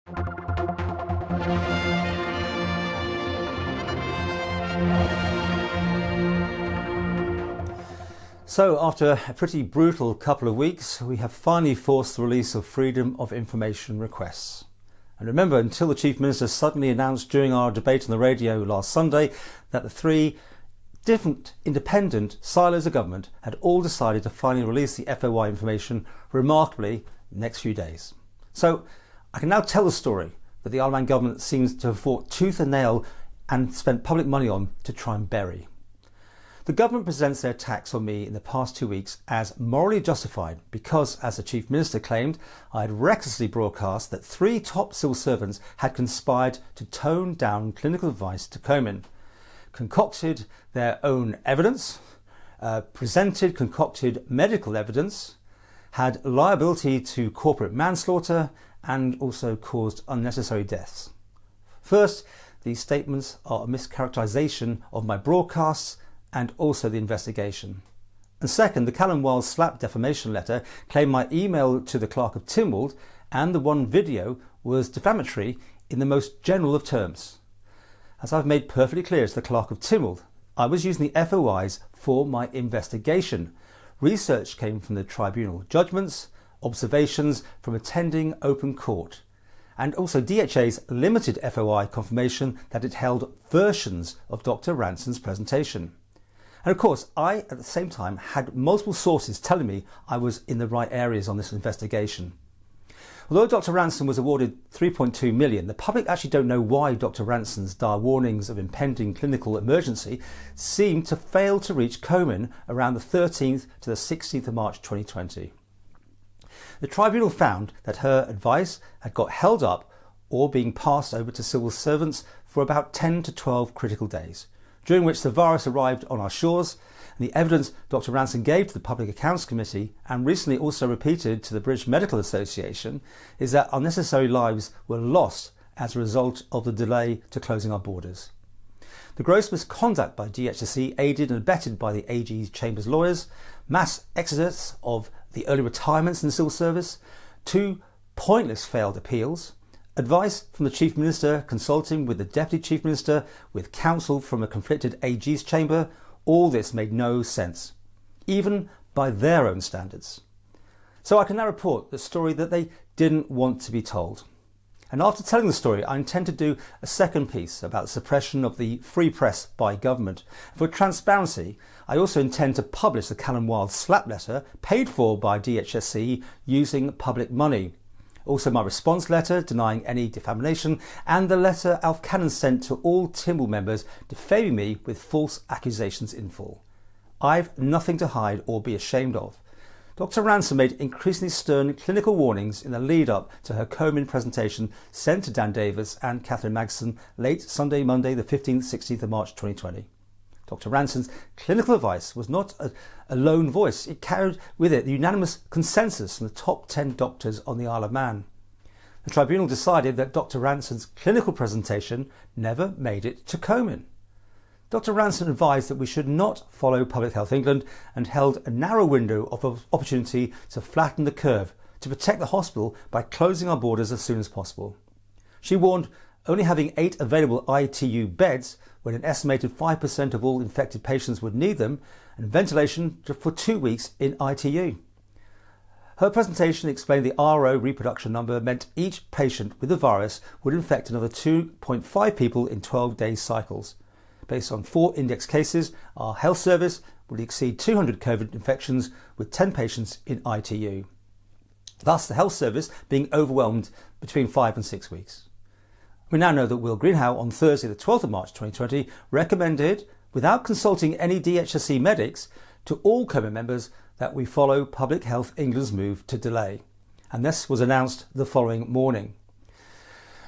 So after a pretty brutal couple of weeks, we have finally forced the release of freedom of information requests. And remember, until the Chief Minister suddenly announced during our debate on the radio last Sunday that the three different independent silos of government had all decided to finally release the FOI information remarkably the next few days. So I can now tell the story that the Isle of Man government seems to have fought tooth and nail and spent public money on to try and bury. The government presents their attacks on me in the past 2 weeks as morally justified because, as the Chief Minister claimed, I had recklessly broadcast that 3 top civil servants had conspired to tone down clinical advice to Komen, concocted their own evidence, concocted medical evidence, had liability to corporate manslaughter and also caused unnecessary deaths. First, these statements are a mischaracterisation of my broadcasts and also the investigation. And second, the Callum Wilde slap defamation letter claimed my email to the Clerk of Tynwald and the one video was defamatory in the most general of terms. As I've made perfectly clear to the Clerk of Tynwald, I was using the FOIs for my investigation. Research came from the tribunal judgments, observations from attending open court, and also DHA's limited FOI confirmation that it held versions of Dr. Ranson's presentation. And of course, I, at the same time, had multiple sources telling me I was in the right areas on this investigation. Although Dr. Ranson was awarded $3.2 million, the public actually don't know why Dr. Ranson's dire warnings of impending clinical emergency seemed to fail to reach Komen around the 13th to the 16th of March 2020. The tribunal found that her advice had got held up or being passed over to civil servants for about 10 to 12 critical days, during which the virus arrived on our shores, and the evidence Dr. Ranson gave to the Public Accounts Committee and recently also repeated to the British Medical Association is that unnecessary lives were lost as a result of the delay to closing our borders. The gross misconduct by DHSC, aided and abetted by the AG Chamber's lawyers, mass exodus of the early retirements in the civil service, 2 pointless failed appeals, advice from the Chief Minister consulting with the Deputy Chief Minister with counsel from a conflicted AG's chamber, all this made no sense, even by their own standards. So I can now report the story that they didn't want to be told. And after telling the story, I intend to do a second piece about the suppression of the free press by government. For transparency, I also intend to publish the Callum Wilde slap letter paid for by DHSC using public money. Also my response letter denying any defamation and the letter Alf Cannon sent to all Tynwald members defaming me with false accusations in full. I've nothing to hide or be ashamed of. Dr. Ranson made increasingly stern clinical warnings in the lead up to her Komen presentation sent to Dan Davis and Catherine Magson late Sunday, Monday the 15th, 16th of March 2020. Dr. Ranson's clinical advice was not a lone voice. It carried with it the unanimous consensus from the top 10 doctors on the Isle of Man. The tribunal decided that Dr. Ranson's clinical presentation never made it to Komen. Dr. Ranson advised that we should not follow Public Health England and held a narrow window of opportunity to flatten the curve to protect the hospital by closing our borders as soon as possible. She warned only having 8 available ITU beds when an estimated 5% of all infected patients would need them, and ventilation for 2 weeks in ITU. Her presentation explained the RO reproduction number meant each patient with the virus would infect another 2.5 people in 12-day cycles. Based on 4 index cases, our health service would exceed 200 COVID infections with 10 patients in ITU. Thus, the health service being overwhelmed between 5 and 6 weeks. We now know that Will Greenhow on Thursday the 12th of March 2020 recommended, without consulting any DHSC medics, to all Komen members that we follow Public Health England's move to delay. And this was announced the following morning.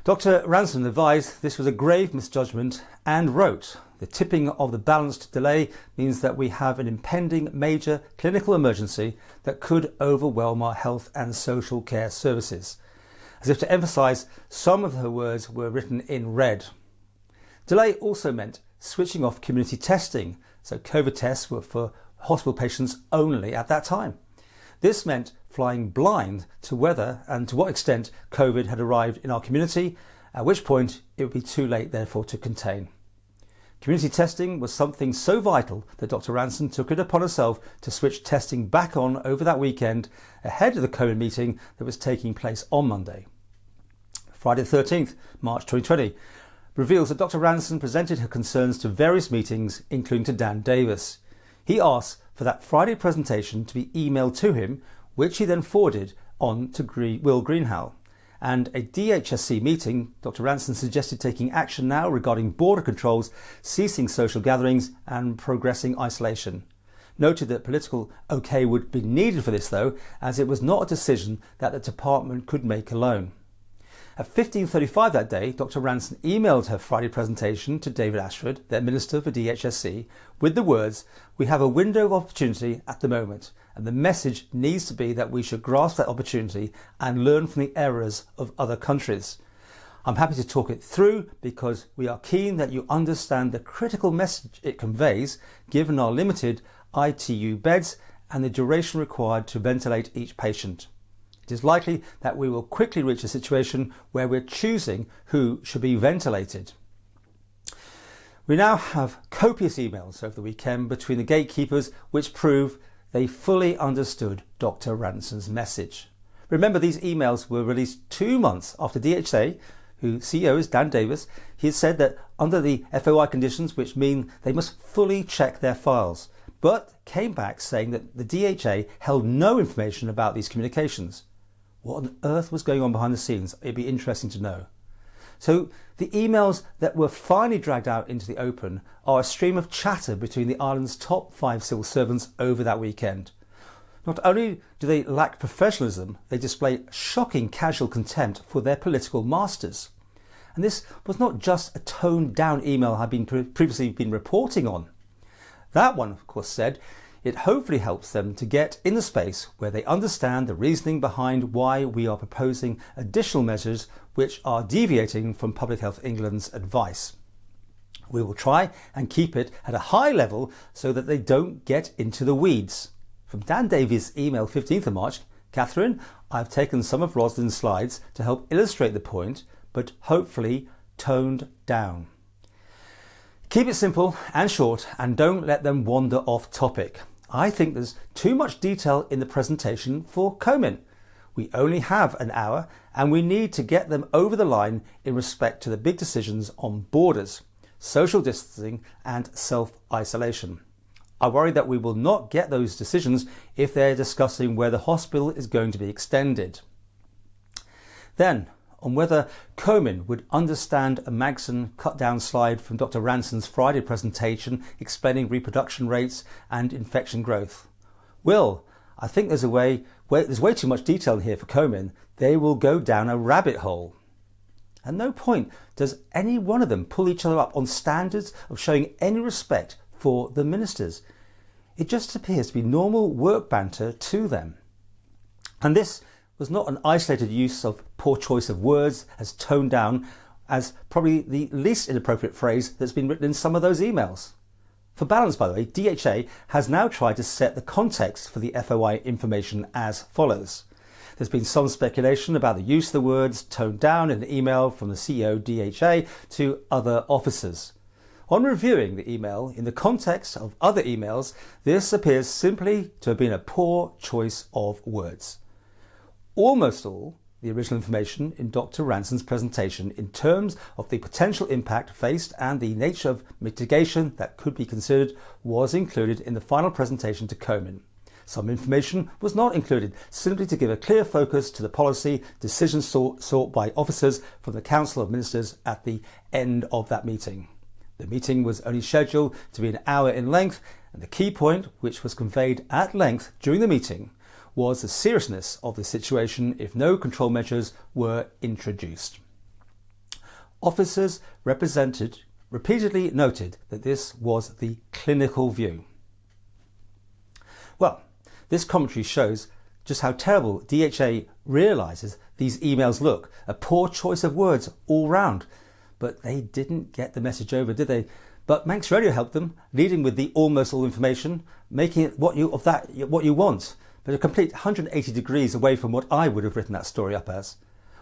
Dr. Ranson advised this was a grave misjudgment and wrote, "The tipping of the balance to delay means that we have an impending major clinical emergency that could overwhelm our health and social care services." As if to emphasise, some of her words were written in red. Delay also meant switching off community testing, so COVID tests were for hospital patients only at that time. This meant flying blind to whether and to what extent COVID had arrived in our community, at which point it would be too late therefore to contain. Community testing was something so vital that Dr. Ranson took it upon herself to switch testing back on over that weekend ahead of the COVID meeting that was taking place on Monday. Friday the 13th, March 2020, reveals that Dr. Ranson presented her concerns to various meetings, including to Dan Davis. He asked for that Friday presentation to be emailed to him, which he then forwarded on to Will Greenhalgh. And a DHSC meeting, Dr. Ranson suggested taking action now regarding border controls, ceasing social gatherings and progressing isolation. Noted that political okay would be needed for this though, as it was not a decision that the department could make alone. At 15:35 that day, Dr. Ranson emailed her Friday presentation to David Ashford, their Minister for DHSC, with the words, "We have a window of opportunity at the moment, and the message needs to be that we should grasp that opportunity and learn from the errors of other countries. I'm happy to talk it through because we are keen that you understand the critical message it conveys, given our limited ITU beds and the duration required to ventilate each patient. It is likely that we will quickly reach a situation where we're choosing who should be ventilated." We now have copious emails over the weekend between the gatekeepers which prove they fully understood Dr. Ranson's message. Remember, these emails were released 2 months after DHA, whose CEO is Dan Davis, he had said that under the FOI conditions, which mean they must fully check their files, but came back saying that the DHA held no information about these communications. What on earth was going on behind the scenes? It'd be interesting to know. So the emails that were finally dragged out into the open are a stream of chatter between the island's top 5 civil servants over that weekend. Not only do they lack professionalism, they display shocking casual contempt for their political masters. And this was not just a toned down email I had previously been reporting on. That one, of course, said it hopefully helps them to get in the space where they understand the reasoning behind why we are proposing additional measures which are deviating from Public Health England's advice. We will try and keep it at a high level so that they don't get into the weeds. From Dan Davies' email 15th of March, Catherine, I've taken some of Rosalind's slides to help illustrate the point, but hopefully toned down. Keep it simple and short and don't let them wander off topic. I think there's too much detail in the presentation for comment. We only have an hour and we need to get them over the line in respect to the big decisions on borders, social distancing and self-isolation. I worry that we will not get those decisions if they're discussing where the hospital is going to be extended. Then, on whether Komen would understand a Magson cut-down slide from Dr. Ranson's Friday presentation explaining reproduction rates and infection growth. Well, I think there's way too much detail here for Komen. They will go down a rabbit hole. At no point does any one of them pull each other up on standards of showing any respect for the ministers. It just appears to be normal work banter to them. And this was not an isolated use of poor choice of words as toned down as probably the least inappropriate phrase that's been written in some of those emails. For balance, by the way, DHA has now tried to set the context for the FOI information as follows. There's been some speculation about the use of the words toned down in the email from the CEO DHA to other officers. On reviewing the email in the context of other emails, this appears simply to have been a poor choice of words. Almost all the original information in Dr. Ranson's presentation in terms of the potential impact faced and the nature of mitigation that could be considered was included in the final presentation to Komen. Some information was not included, simply to give a clear focus to the policy decisions sought by officers from the Council of Ministers at the end of that meeting. The meeting was only scheduled to be an hour in length, and the key point, which was conveyed at length during the meeting, was the seriousness of the situation if no control measures were introduced. Officers represented repeatedly noted that this was the clinical view. Well, this commentary shows just how terrible DHA realises these emails look, a poor choice of words all round. But they didn't get the message over, did they? But Manx Radio helped them, leading with the almost all information, making it what you want. but a complete 180 degrees away from what I would have written that story up as.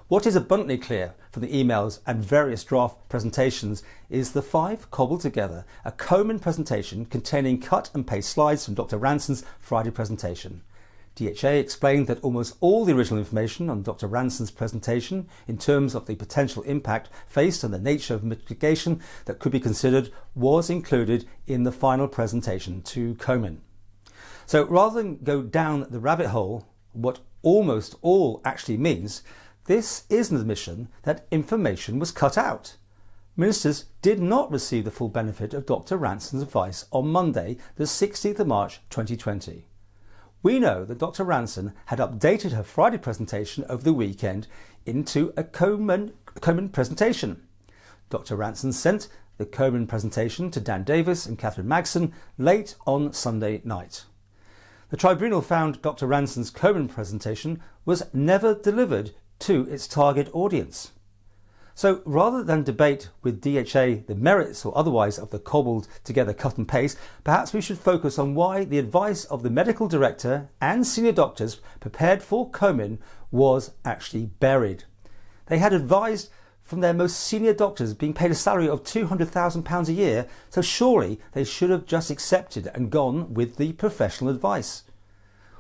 What is abundantly clear from the emails and various draft presentations is the 5 cobbled together a Komen presentation containing cut and paste slides from Dr. Ranson's Friday presentation. DHA explained that almost all the original information on Dr. Ranson's presentation in terms of the potential impact faced and the nature of mitigation that could be considered was included in the final presentation to Komen. So rather than go down the rabbit hole, what almost all actually means, this is an admission that information was cut out. Ministers did not receive the full benefit of Dr. Ranson's advice on Monday, the 16th of March 2020. We know that Dr. Ranson had updated her Friday presentation over the weekend into a Komen presentation. Dr. Ranson sent the Komen presentation to Dan Davis and Catherine Magson late on Sunday night. The tribunal found Dr. Ranson's Komen presentation was never delivered to its target audience. So rather than debate with DHA the merits or otherwise of the cobbled together cut and paste, perhaps we should focus on why the advice of the medical director and senior doctors prepared for Komen was actually buried. They had advised from their most senior doctors being paid a salary of £200,000 a year, so surely they should have just accepted and gone with the professional advice.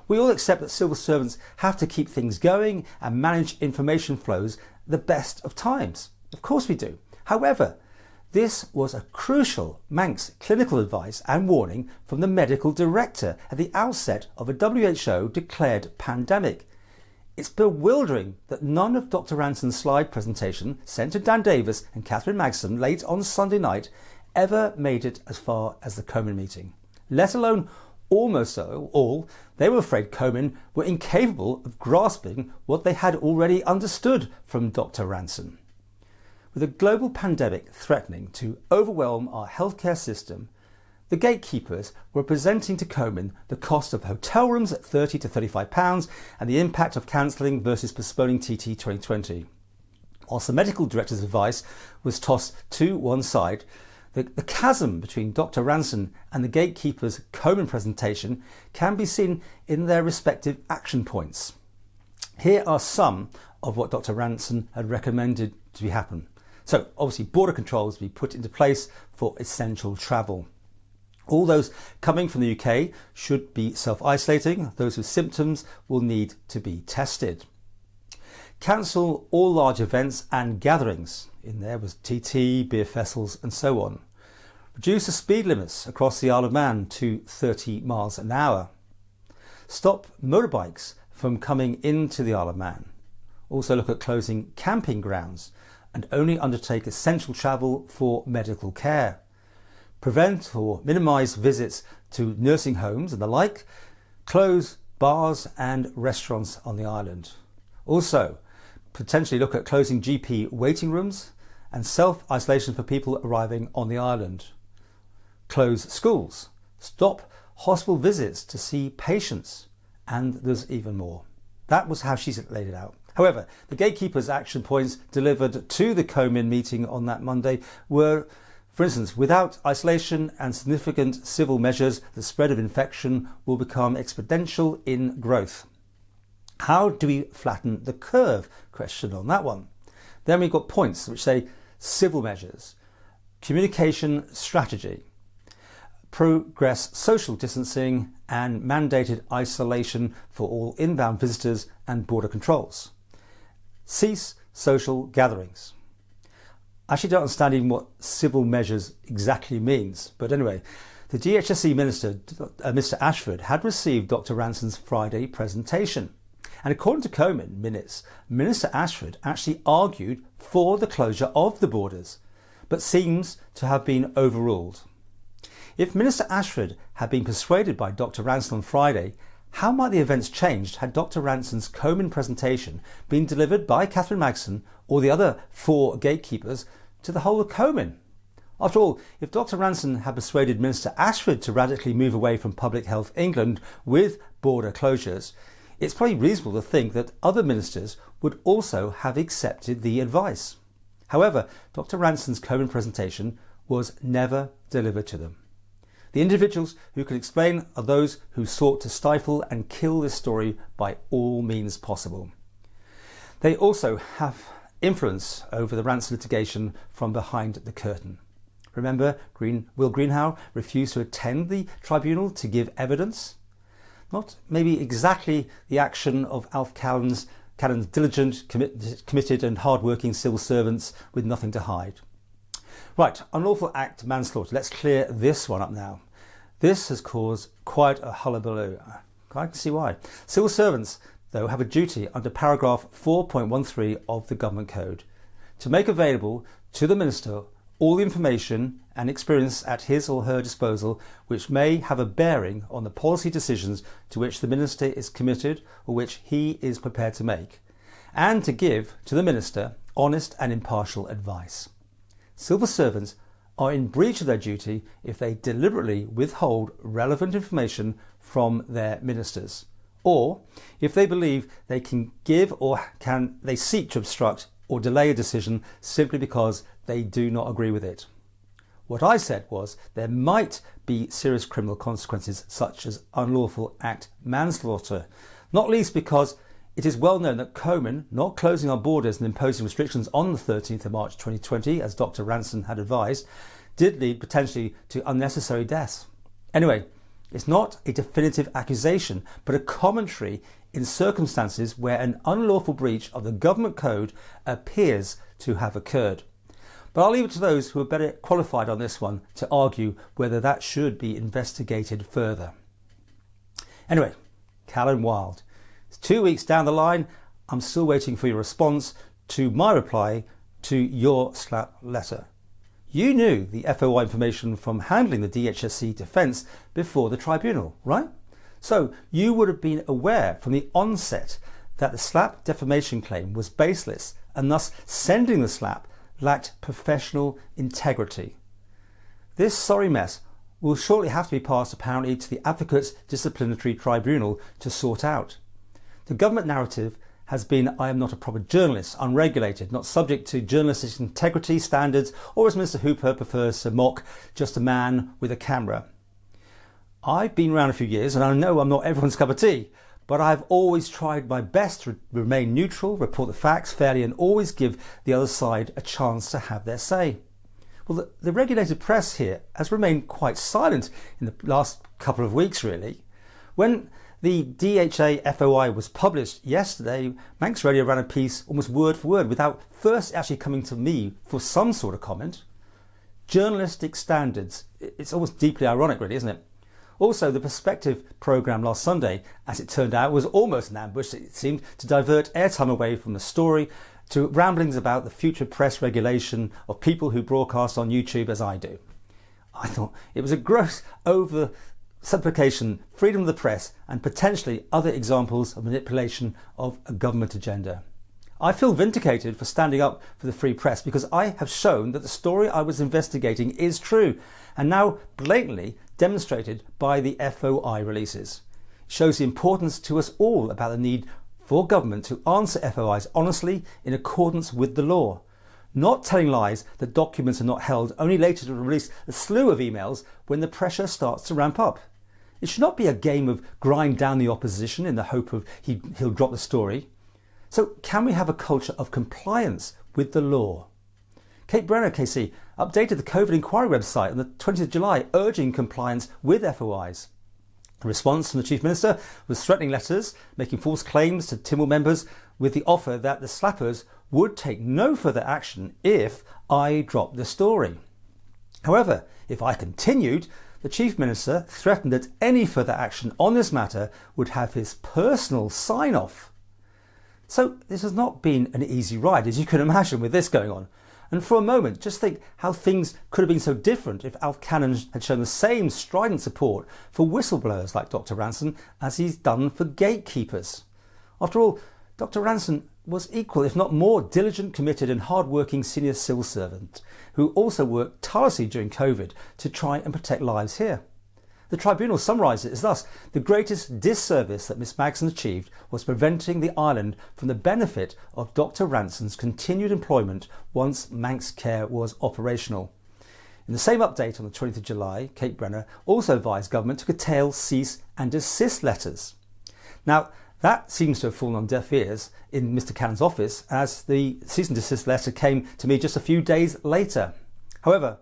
We all accept that civil servants have to keep things going and manage information flows the best of times. Of course we do. However, this was a crucial Manx clinical advice and warning from the medical director at the outset of a WHO declared pandemic. It's bewildering that none of Dr. Ranson's slide presentation sent to Dan Davis and Catherine Magson late on Sunday night ever made it as far as the Komen meeting, let alone almost all. They were afraid Komen were incapable of grasping what they had already understood from Dr. Ranson. With a global pandemic threatening to overwhelm our healthcare system, the gatekeepers were presenting to Komen the cost of hotel rooms at £30 to £35 and the impact of cancelling versus postponing TT 2020. Whilst the medical director's advice was tossed to one side, the chasm between Dr. Ranson and the gatekeeper's Komen presentation can be seen in their respective action points. Here are some of what Dr. Ranson had recommended to be happen. So obviously border controls be put into place for essential travel. All those coming from the UK should be self-isolating. Those with symptoms will need to be tested. Cancel all large events and gatherings. In there was TT, beer festivals and so on. Reduce the speed limits across the Isle of Man to 30 miles an hour. Stop motorbikes from coming into the Isle of Man. Also look at closing camping grounds and only undertake essential travel for medical care. Prevent or minimise visits to nursing homes and the like. Close bars and restaurants on the island. Also, potentially look at closing GP waiting rooms and self-isolation for people arriving on the island. Close schools. Stop hospital visits to see patients. And there's even more. That was how she laid it out. However, the gatekeepers' action points delivered to the Komen meeting on that Monday were, for instance, without isolation and significant civil measures, the spread of infection will become exponential in growth. How do we flatten the curve? Question on that one. Then we've got points which say civil measures, communication strategy, progress social distancing and mandated isolation for all inbound visitors and border controls. Cease social gatherings. I actually don't understand even what civil measures exactly means, but anyway, the GHSE Minister, Mr Ashford, had received Dr Ranson's Friday presentation. And according to Komen minutes, Minister Ashford actually argued for the closure of the borders, but seems to have been overruled. If Minister Ashford had been persuaded by Dr Ranson on Friday, how might the events changed had Dr Ranson's Komen presentation been delivered by Catherine Magson or the other 4 gatekeepers to the whole of Komen? After all, if Dr Ranson had persuaded Minister Ashford to radically move away from Public Health England with border closures, it's probably reasonable to think that other ministers would also have accepted the advice. However, Dr Ranson's Komen presentation was never delivered to them. The individuals who can explain are those who sought to stifle and kill this story by all means possible. They also have influence over the Ranson litigation from behind the curtain. Remember, Will Greenhow refused to attend the tribunal to give evidence? Not maybe exactly the action of Alf Cannon's diligent, committed and hard-working civil servants with nothing to hide. Right, unlawful act manslaughter. Let's clear this one up now. This has caused quite a hullabaloo. I can see why. Civil servants, though, have a duty under paragraph 4.13 of the Government Code to make available to the Minister all the information and experience at his or her disposal which may have a bearing on the policy decisions to which the Minister is committed or which he is prepared to make, and to give to the Minister honest and impartial advice. Civil servants are in breach of their duty if they deliberately withhold relevant information from their ministers, or if they believe they can give or can they seek to obstruct or delay a decision simply because they do not agree with it. What I said was there might be serious criminal consequences such as unlawful act manslaughter, not least because it is well known that Komen not closing our borders and imposing restrictions on the 13th of March 2020, as Dr. Ranson had advised, did lead potentially to unnecessary deaths. Anyway, it's not a definitive accusation, but a commentary in circumstances where an unlawful breach of the Government Code appears to have occurred. But I'll leave it to those who are better qualified on this one to argue whether that should be investigated further. Anyway, Callan Wild. It's 2 weeks down the line. I'm still waiting for your response to my reply to your slap letter. You knew the FOI information from handling the DHSC defence before the tribunal, right? So you would have been aware from the onset that the slap defamation claim was baseless and thus sending the slap lacked professional integrity. This sorry mess will shortly have to be passed apparently to the Advocates Disciplinary Tribunal to sort out. The government narrative has been I am not a proper journalist, unregulated, not subject to journalistic integrity standards, or as Minister Hooper prefers to mock, just a man with a camera. I've been around a few years and I know I'm not everyone's cup of tea, but I've always tried my best to remain neutral, report the facts fairly and always give the other side a chance to have their say. Well, the regulated press here has remained quite silent in the last couple of weeks really. When the DHA FOI was published yesterday, Manx Radio ran a piece almost word for word without first actually coming to me for some sort of comment. Journalistic standards. It's almost deeply ironic really, isn't it? Also, the Perspective programme last Sunday, as it turned out, was almost an ambush. It seemed to divert airtime away from the story to ramblings about the future press regulation of people who broadcast on YouTube as I do. I thought it was a gross oversimplification, freedom of the press and potentially other examples of manipulation of a government agenda. I feel vindicated for standing up for the free press because I have shown that the story I was investigating is true and now blatantly demonstrated by the FOI releases. It shows the importance to us all about the need for government to answer FOIs honestly in accordance with the law, not telling lies that documents are not held only later to release a slew of emails when the pressure starts to ramp up. It should not be a game of grind down the opposition in the hope of he'll drop the story. So can we have a culture of compliance with the law? Kate Brenner, KC, updated the COVID inquiry website on the 20th of July urging compliance with FOIs. The response from the Chief Minister was threatening letters, making false claims to Tynwald members with the offer that the slappers would take no further action if I dropped the story. However, if I continued, the Chief Minister threatened that any further action on this matter would have his personal sign-off. So this has not been an easy ride, as you can imagine, with this going on. And for a moment, just think how things could have been so different if Alf Cannon had shown the same strident support for whistleblowers like Dr. Ranson as he's done for gatekeepers. After all, Dr. Ranson was equal, if not more, diligent, committed and hard-working senior civil servant who also worked tirelessly during COVID to try and protect lives here. The tribunal summarised it as thus: the greatest disservice that Miss Magson achieved was preventing the island from the benefit of Dr. Ranson's continued employment once Manx Care was operational. In the same update on the 20th of July, Kate Brenner also advised government to curtail cease and desist letters. Now, that seems to have fallen on deaf ears in Mr. Cannon's office, as the cease and desist letter came to me just a few days later. However,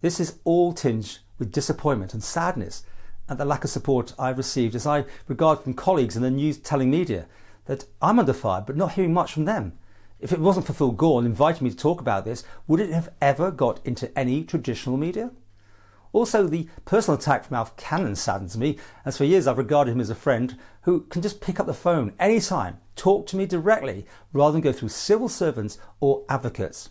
this is all tinged with disappointment and sadness at the lack of support I've received, as I regard from colleagues in the news-telling media that I'm under fire but not hearing much from them. If it wasn't for Phil Gorn inviting me to talk about this, would it have ever got into any traditional media? Also, the personal attack from Alf Cannon saddens me, as for years I've regarded him as a friend who can just pick up the phone anytime, talk to me directly, rather than go through civil servants or advocates.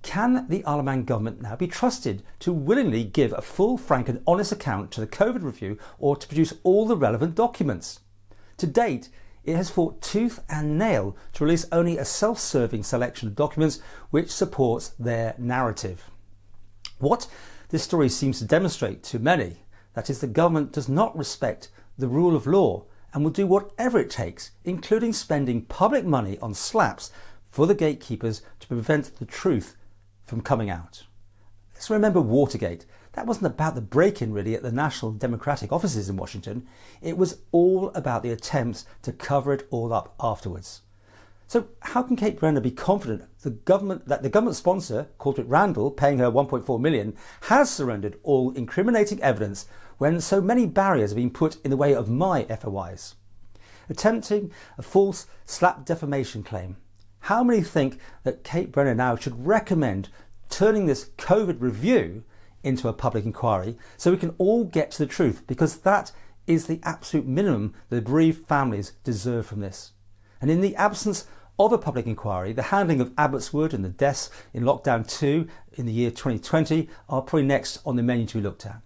Can the Isle of Man government now be trusted to willingly give a full, frank and honest account to the COVID review, or to produce all the relevant documents? To date, it has fought tooth and nail to release only a self-serving selection of documents which supports their narrative. What this story seems to demonstrate to many, that is, the government does not respect the rule of law and will do whatever it takes, including spending public money on slaps for the gatekeepers to prevent the truth from coming out. Let's remember Watergate. That wasn't about the break-in really at the National Democratic offices in Washington. It was all about the attempts to cover it all up afterwards. So how can Kate Brenner be confident that the government sponsor, Corporate Randall, paying her $1.4 million, has surrendered all incriminating evidence when so many barriers have been put in the way of my FOIs? Attempting a false slap defamation claim. How many think that Kate Brenner now should recommend turning this COVID review into a public inquiry so we can all get to the truth, because that is the absolute minimum the bereaved families deserve from this. And in the absence of a public inquiry, the handling of Abbotswood and the deaths in lockdown 2 in the year 2020 are probably next on the menu to be looked at.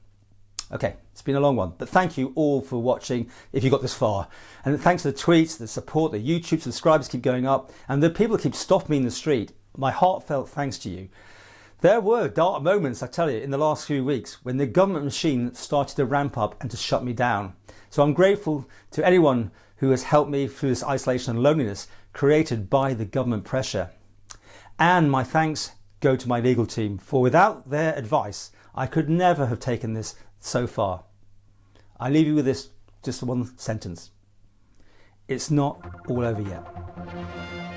Okay, it's been a long one, but thank you all for watching if you got this far. And thanks to the tweets, the support, the YouTube subscribers keep going up, and the people that keep stopping me in the street. My heartfelt thanks to you. There were dark moments, I tell you, in the last few weeks when the government machine started to ramp up and to shut me down. So I'm grateful to anyone who has helped me through this isolation and loneliness created by the government pressure. And my thanks go to my legal team, for without their advice, I could never have taken this so far. I leave you with this, just one sentence. It's not all over yet.